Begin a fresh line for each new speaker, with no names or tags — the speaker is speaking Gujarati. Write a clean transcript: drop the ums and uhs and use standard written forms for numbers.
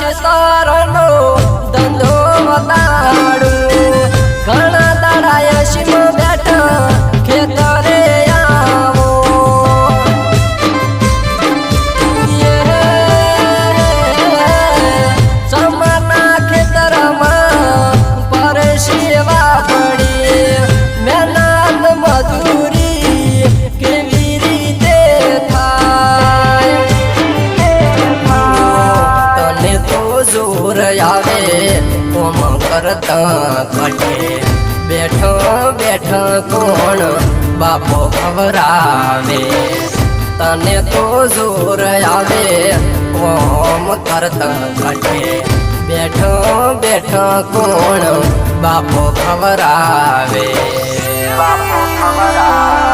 શેતારનો ધંધો વતાડું ઘણા દાડાએ શીમ બેઠા ખેતરે આવો સમાના ખેતરમાં પરસેવા પડી મહેનત મજૂરી કેવી રીતે થાય તને તો જોર આવે કોમ કરતા કટે બેઠો બેઠો કોણ બાપો ખવરાવે તને તો જોર આવે કોમ કરતા કટે બેઠો બેઠો કોણ બાપો ખવરાવે બાપો ખવરાવે